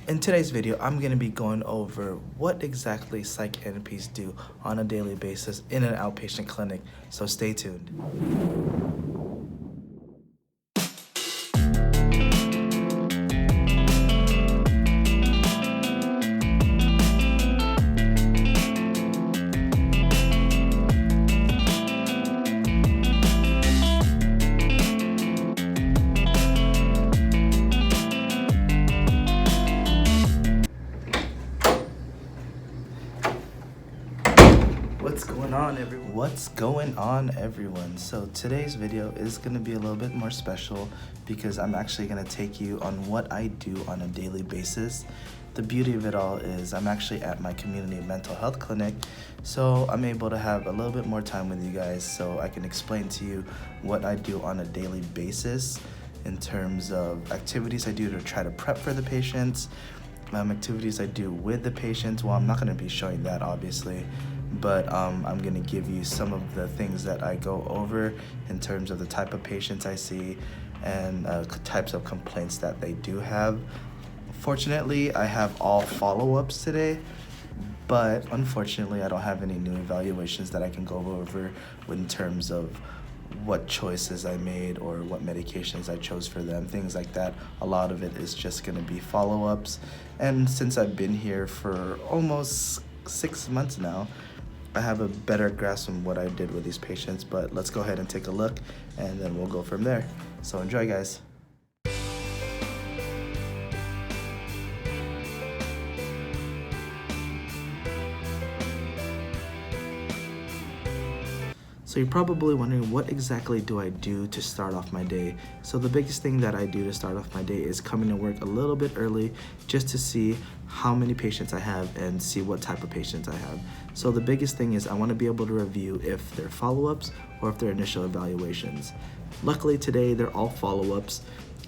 In today's video, I'm going to be going over what exactly Psych NPs do on a daily basis in an outpatient clinic, so stay tuned. What's going on, everyone? So today's video is going to be a little bit more special because I'm actually going to take you on what I do on a daily basis. The beauty of it all is I'm actually at my community mental health clinic, so I'm able to have a little bit more time with you guys so I can explain to you what I do on a daily basis in terms of activities I do to try to prep for the patients, activities I do with the patients. Well, I'm not going to be showing that, obviously, but I'm going to give you some of the things that I go over in terms of the type of patients I see and types of complaints that they do have. Fortunately, I have all follow-ups today, but unfortunately, I don't have any new evaluations that I can go over in terms of what choices I made or what medications I chose for them, things like that. A lot of it is just going to be follow-ups. And since I've been here for almost 6 months now, I have a better grasp on what I did with these patients, but let's go ahead and take a look and then we'll go from there. So enjoy, guys. So you're probably wondering, what exactly do I do to start off my day? So the biggest thing that I do to start off my day is coming to work a little bit early just to see how many patients I have and see what type of patients I have. So the biggest thing is I want to be able to review if they're follow-ups or if they're initial evaluations. Luckily today they're all follow-ups.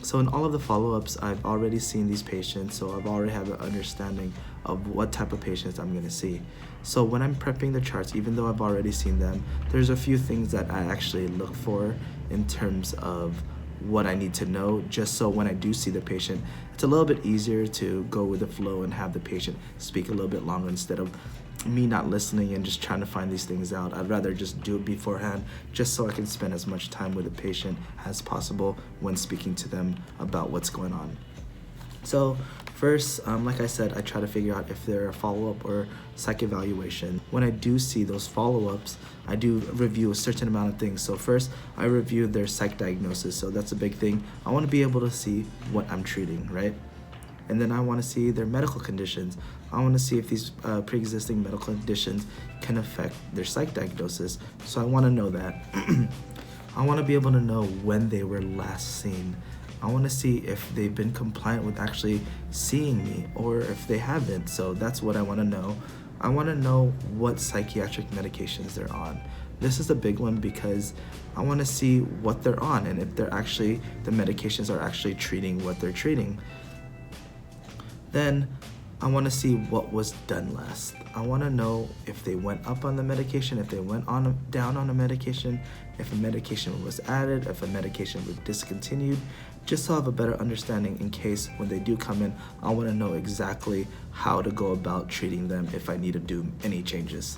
So in all of the follow-ups, I've already seen these patients, so I've already have an understanding of what type of patients I'm going to see. So when I'm prepping the charts, even though I've already seen them, there's a few things that I actually look for in terms of what I need to know, just so when I do see the patient, it's a little bit easier to go with the flow and have the patient speak a little bit longer instead of me not listening and just trying to find these things out. I'd rather just do it beforehand just so I can spend as much time with the patient as possible when speaking to them about what's going on. So first, like I said, I try to figure out if they're a follow-up or psych evaluation. When I do see those follow-ups, I do review a certain amount of things. So first, I review their psych diagnosis. So that's a big thing. I want to be able to see what I'm treating, right? And then I want to see their medical conditions. I want to see if these pre-existing medical conditions can affect their psych diagnosis. So I want to know that. I want to be able to know when they were last seen. I want to see if they've been compliant with actually seeing me or if they haven't. So that's what I want to know. I want to know what psychiatric medications they're on. This is a big one because I want to see what they're on and if they're actually, the medications are actually treating what they're treating. Then I want to see what was done last. I want to know if they went up on the medication, if they went down on a medication, if a medication was added, if a medication was discontinued, just so I have a better understanding in case when they do come in, I want to know exactly how to go about treating them if I need to do any changes.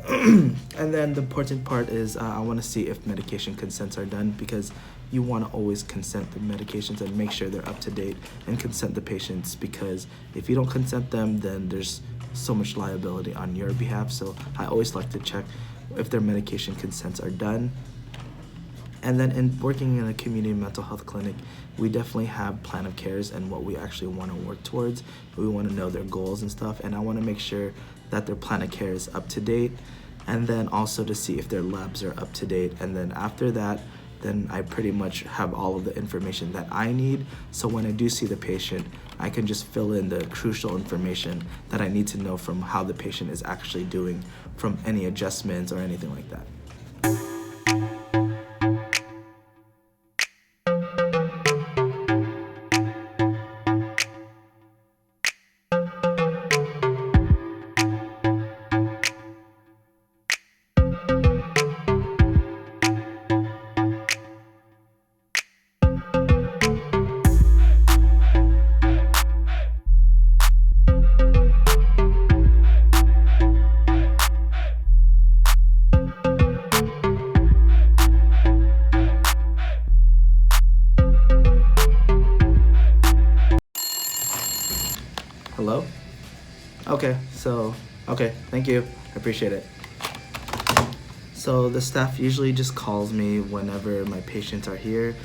And then the important part is I want to see if medication consents are done, because you want to always consent the medications and make sure they're up to date and consent the patients, because if you don't consent them, then there's so much liability on your behalf. So I always like to check if their medication consents are done. And then in working in a community mental health clinic, we definitely have plan of cares and what we actually want to work towards. We want to know their goals and stuff, and I want to make sure that their plan of care is up to date, and then also to see if their labs are up to date. And then after that, then I pretty much have all of the information that I need. So when I do see the patient, I can just fill in the crucial information that I need to know from how the patient is actually doing, from any adjustments or anything like that. Hello? Okay, okay, thank you. I appreciate it. So the staff usually just calls me whenever my patients are here,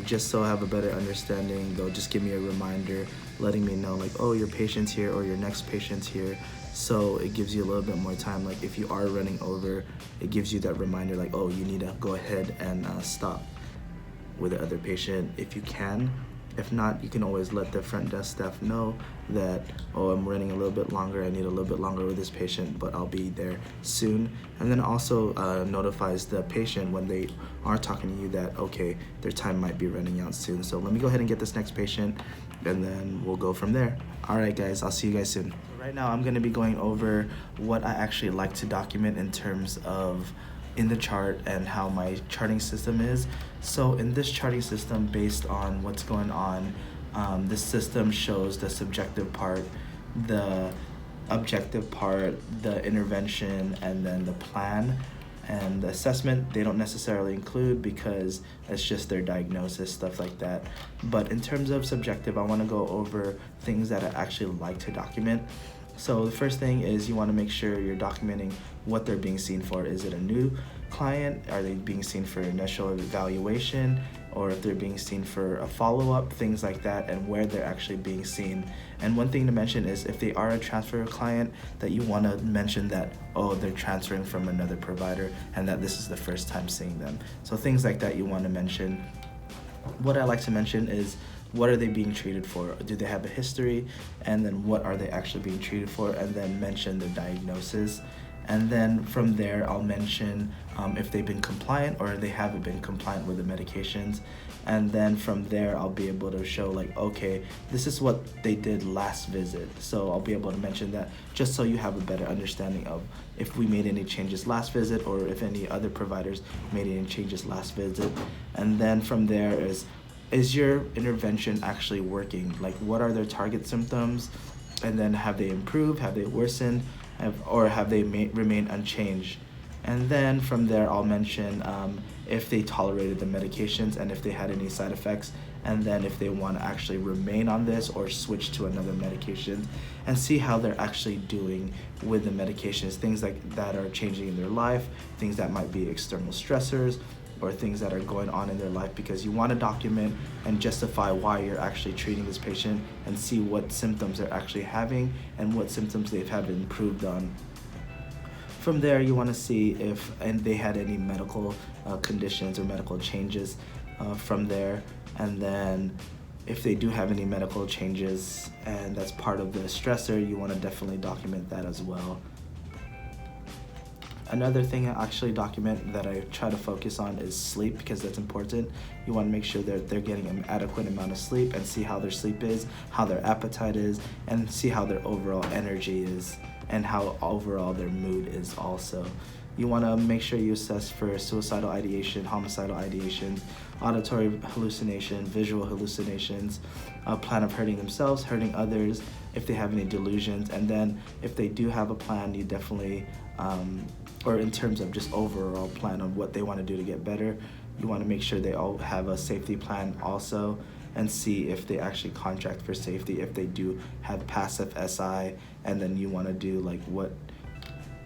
just so I have a better understanding. They'll just give me a reminder, letting me know like, oh, your patient's here or your next patient's here. So it gives you a little bit more time. Like if you are running over, it gives you that reminder like, oh, you need to go ahead and stop with the other patient if you can. If not, you can always let the front desk staff know that, oh, I'm running a little bit longer, I need a little bit longer with this patient, but I'll be there soon. And then also notifies the patient when they are talking to you that, okay, their time might be running out soon. So let me go ahead and get this next patient, and then we'll go from there. All right, guys, I'll see you guys soon. Right now, I'm gonna be going over what I actually like to document in terms of in the chart and how my charting system is. So in this charting system, based on what's going on, this system shows the subjective part, the objective part, the intervention, and then the plan. And the assessment, they don't necessarily include because it's just their diagnosis, stuff like that. But in terms of subjective, I wanna go over things that I actually like to document. So the first thing is you want to make sure you're documenting what they're being seen for. Is it a new client? Are they being seen for initial evaluation? Or if they're being seen for a follow-up, things like that, and where they're actually being seen. And one thing to mention is if they are a transfer client, that you want to mention that, oh, they're transferring from another provider and that this is the first time seeing them. So things like that you want to mention. What I like to mention is, what are they being treated for? Do they have a history? And then what are they actually being treated for? And then mention the diagnosis. And then from there, I'll mention if they've been compliant or they haven't been compliant with the medications. And then from there, I'll be able to show like, okay, this is what they did last visit. So I'll be able to mention that just so you have a better understanding of if we made any changes last visit or if any other providers made any changes last visit. And then from there is your intervention actually working? Like what are their target symptoms? And then have they improved? Have they worsened? Or have they remained unchanged? And then from there, I'll mention if they tolerated the medications and if they had any side effects, and then if they want to actually remain on this or switch to another medication, and see how they're actually doing with the medications, things like that are changing in their life, things that might be external stressors, or things that are going on in their life, because you want to document and justify why you're actually treating this patient and see what symptoms they're actually having and what symptoms they've have improved on. From there, you want to see if they had any medical conditions or medical changes from there. And then if they do have any medical changes and that's part of the stressor, you want to definitely document that as well. Another thing I actually document that I try to focus on is sleep, because that's important. You want to make sure that they're getting an adequate amount of sleep and see how their sleep is, how their appetite is, and see how their overall energy is and how overall their mood is also. You want to make sure you assess for suicidal ideation, homicidal ideation, auditory hallucination, visual hallucinations, a plan of hurting themselves, hurting others, if they have any delusions. And then if they do have a plan, you definitely, or in terms of just overall plan of what they want to do to get better, you want to make sure they all have a safety plan also, and see if they actually contract for safety, if they do have passive SI, and then you want to do like what,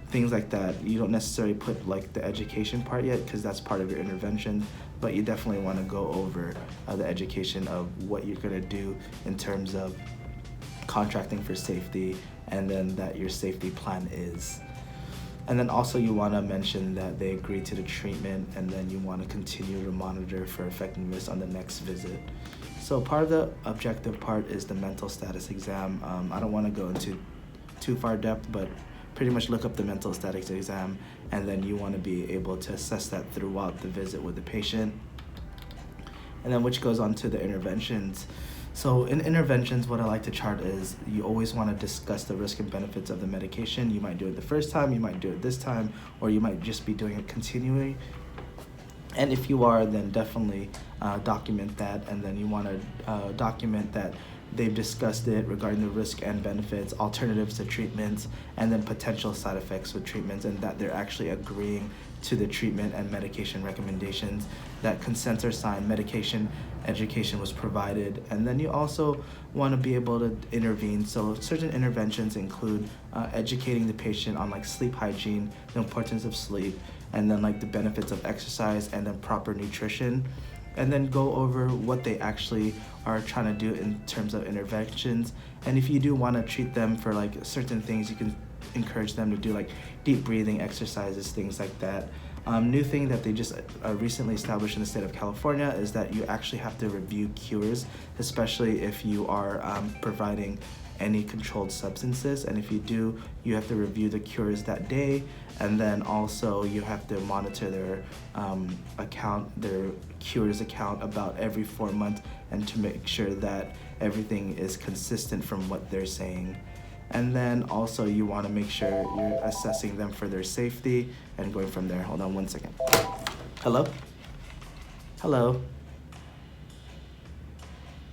things like that. You don't necessarily put like the education part yet because that's part of your intervention, but you definitely want to go over the education of what you're going to do in terms of contracting for safety, and then that your safety plan is. And then also you want to mention that they agree to the treatment, and then you want to continue to monitor for effectiveness on the next visit. So part of the objective part is the mental status exam. I don't want to go into too far depth, but pretty much look up the mental status exam, and then you want to be able to assess that throughout the visit with the patient. And then which goes on to the interventions. So in interventions, what I like to chart is you always want to discuss the risk and benefits of the medication. You might do it the first time, you might do it this time, or you might just be doing it continually. And if you are, then definitely document that, and then you want to document that they've discussed it regarding the risk and benefits, alternatives to treatments, and then potential side effects with treatments, and that they're actually agreeing to the treatment and medication recommendations, that consents are signed, medication education was provided, and then you also want to be able to intervene. So certain interventions include educating the patient on like sleep hygiene, the importance of sleep, and then like the benefits of exercise and then proper nutrition, and then go over what they actually are trying to do in terms of interventions. And if you do want to treat them for like certain things, you can encourage them to do like deep breathing exercises, things like that. New thing that they just recently established in the state of California is that you actually have to review cures, especially if you are providing any controlled substances. And if you do, you have to review the cures that day, and then also you have to monitor their their cures account about every 4 months, and to make sure that everything is consistent from what they're saying. And then also you want to make sure you're assessing them for their safety and going from there. Hold on 1 second. Hello? Hello?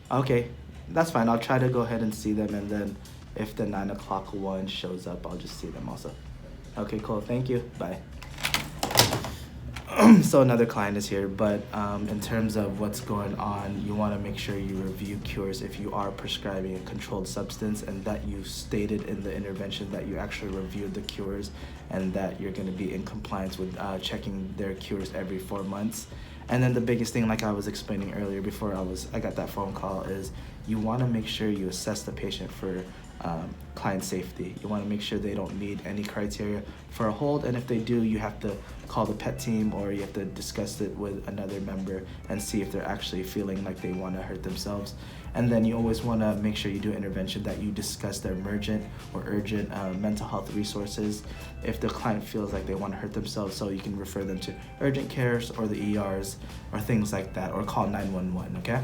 Okay, that's fine. I'll try to go ahead and see them, and then if the 9 o'clock one shows up, I'll just see them also. Okay, cool. Thank you. Bye. So another client is here, but in terms of what's going on, you want to make sure you review cures if you are prescribing a controlled substance, and that you stated in the intervention that you actually reviewed the cures, and that you're going to be in compliance with checking their cures every 4 months. And then the biggest thing, like I was explaining earlier before I got that phone call, is you want to make sure you assess the patient for client safety. You want to make sure they don't meet any criteria for a hold, and if they do, you have to call the PET team, or you have to discuss it with another member and see if they're actually feeling like they want to hurt themselves. And then you always want to make sure you do intervention that you discuss their emergent or urgent mental health resources if the client feels like they want to hurt themselves, so you can refer them to urgent cares or the ERs or things like that, or call 911, okay?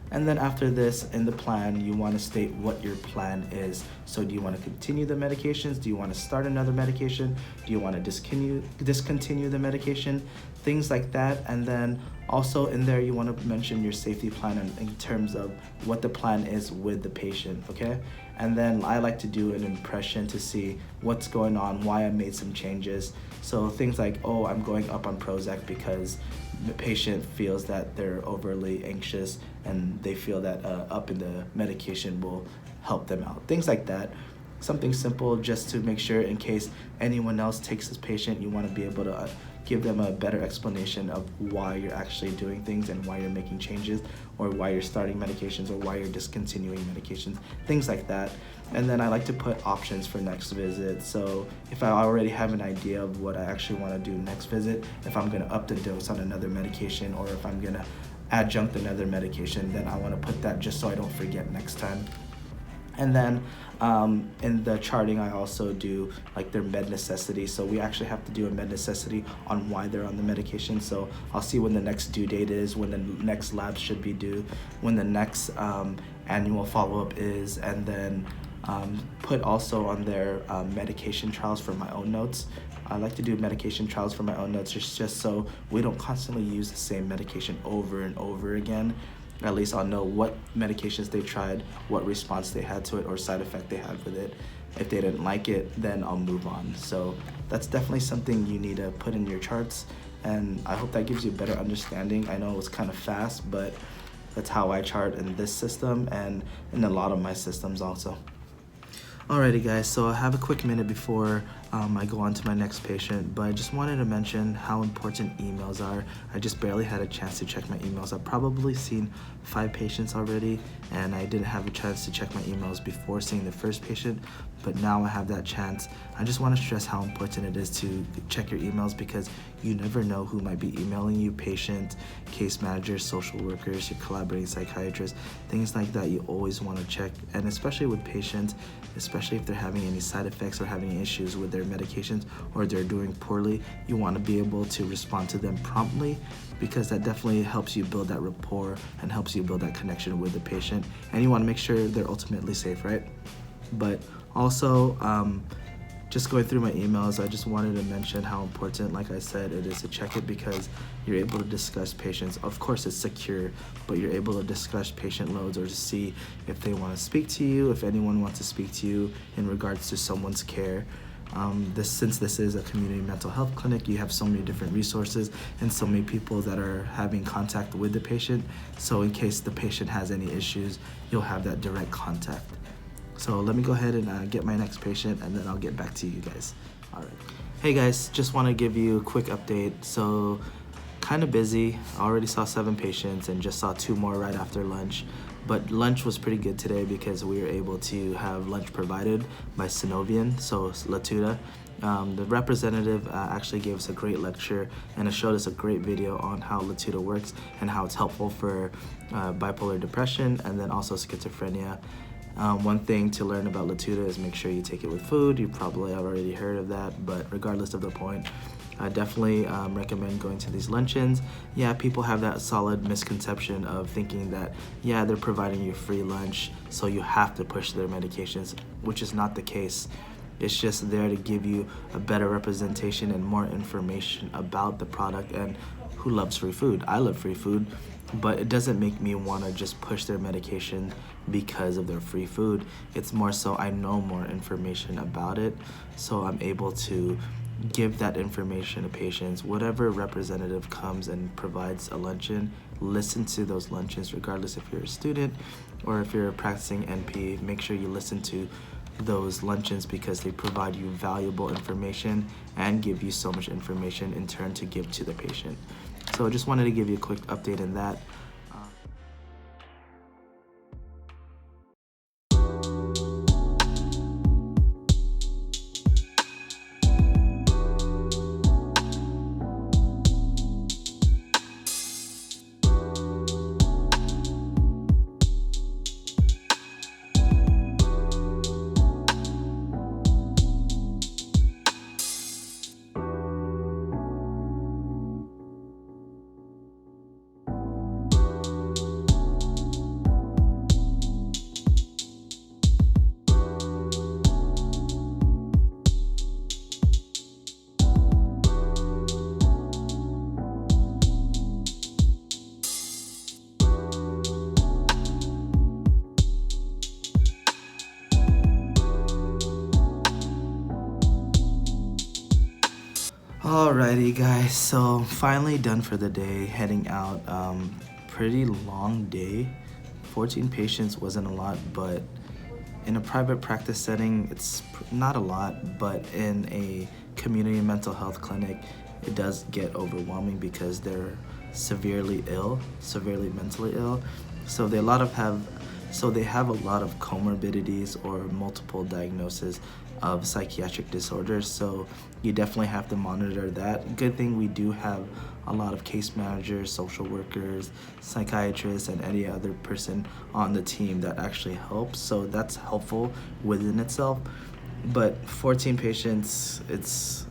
And then after this, in the plan, you want to state what your plan is. So do you want to continue the medications? Do you want to start another medication? Do you want to discontinue the medication? Things like that. And then also in there, you want to mention your safety plan in terms of what the plan is with the patient, okay? And then I like to do an impression to see what's going on, why I made some changes. So things like, oh, I'm going up on Prozac because the patient feels that they're overly anxious and they feel that upping the medication will help them out. Things like that. Something simple just to make sure in case anyone else takes this patient, you want to be able to give them a better explanation of why you're actually doing things and why you're making changes, or why you're starting medications, or why you're discontinuing medications, things like that. And then I like to put options for next visit. So if I already have an idea of what I actually want to do next visit, if I'm going to up the dose on another medication, or if I'm going to adjunct another medication, then I want to put that just so I don't forget next time. And then in the charting, I also do like their med necessity. So we actually have to do a med necessity on why they're on the medication. So I'll see when the next due date is, when the next labs should be due, when the next annual follow-up is, and then put also on their medication trials for my own notes. I like to do medication trials for my own notes just so we don't constantly use the same medication over and over again. At least I'll know what medications they tried, what response they had to it, or side effect they had with it. If they didn't like it, then I'll move on. So that's definitely something you need to put in your charts, and I hope that gives you a better understanding. I know it was kind of fast, but that's how I chart in this system and in a lot of my systems also. Alrighty guys, so I have a quick minute before I go on to my next patient, but I just wanted to mention how important emails are. I just barely had a chance to check my emails. I've probably seen 5 patients already, and I didn't have a chance to check my emails before seeing the first patient, but now I have that chance. I just want to stress how important it is to check your emails, because you never know who might be emailing you, patients, case managers, social workers, your collaborating psychiatrists, things like that. You always want to check, and especially with patients, especially if they're having any side effects or having issues with their medications, or they're doing poorly, you want to be able to respond to them promptly, because that definitely helps you build that rapport and helps you build that connection with the patient, and you want to make sure they're ultimately safe, right? But also, just going through my emails, I just wanted to mention how important, like I said, it is to check it, because you're able to discuss patients. Of course, it's secure, but you're able to discuss patient loads, or to see if they want to speak to you, if anyone wants to speak to you in regards to someone's care. Since this is a community mental health clinic, you have so many different resources and so many people that are having contact with the patient. So in case the patient has any issues, you'll have that direct contact. So let me go ahead and get my next patient, and then I'll get back to you guys. All right. Hey guys, just want to give you a quick update. So kind of busy. I already saw 7 patients and just saw 2 more right after lunch. But lunch was pretty good today because we were able to have lunch provided by Synovian, so Latuda. The representative actually gave us a great lecture, and it showed us a great video on how Latuda works and how it's helpful for bipolar depression and then also schizophrenia. One thing to learn about Latuda is make sure you take it with food. You probably have already heard of that, but regardless of the point, I definitely recommend going to these luncheons. Yeah, people have that solid misconception of thinking that, yeah, they're providing you free lunch, so you have to push their medications, which is not the case. It's just there to give you a better representation and more information about the product. And who loves free food? I love free food, but it doesn't make me want to just push their medication because of their free food. It's more so I know more information about it, so I'm able to give that information to patients. Whatever representative comes and provides a luncheon, listen to those luncheons regardless if you're a student or if you're a practicing NP. Make sure you listen to those luncheons because they provide you valuable information and give you so much information in turn to give to the patient. So I just wanted to give you a quick update on that. Alrighty guys, so finally done for the day, heading out. Pretty long day. 14 patients wasn't a lot, but in a private practice setting, it's not a lot, but in a community mental health clinic, it does get overwhelming because they're severely mentally ill. So they have a lot of comorbidities or multiple diagnoses of psychiatric disorders, so you definitely have to monitor that. Good thing we do have a lot of case managers, social workers, psychiatrists, and any other person on the team that actually helps, so that's helpful within itself. But 14 patients, it's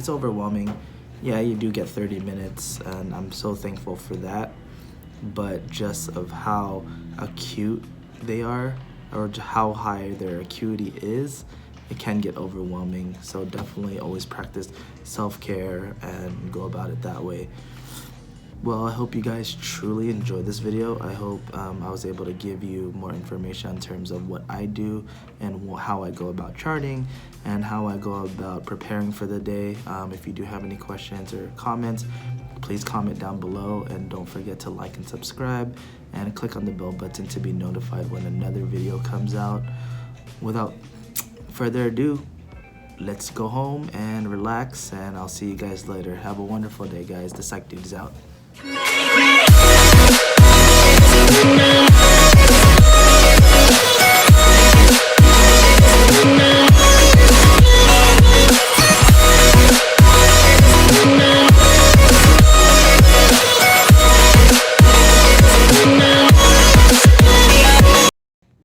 overwhelming. Yeah, you do get 30 minutes, and I'm so thankful for that, but just of how acute they are, or how high their acuity is, it can get overwhelming. So definitely always practice self-care and go about it that way. Well, I hope you guys truly enjoyed this video. I hope I was able to give you more information in terms of what I do and how I go about charting and how I go about preparing for the day. If you do have any questions or comments, please comment down below, and don't forget to like and subscribe and click on the bell button to be notified when another video comes out. Without further ado, let's go home and relax, and I'll see you guys later. Have a wonderful day, guys. The Psych Dude is out.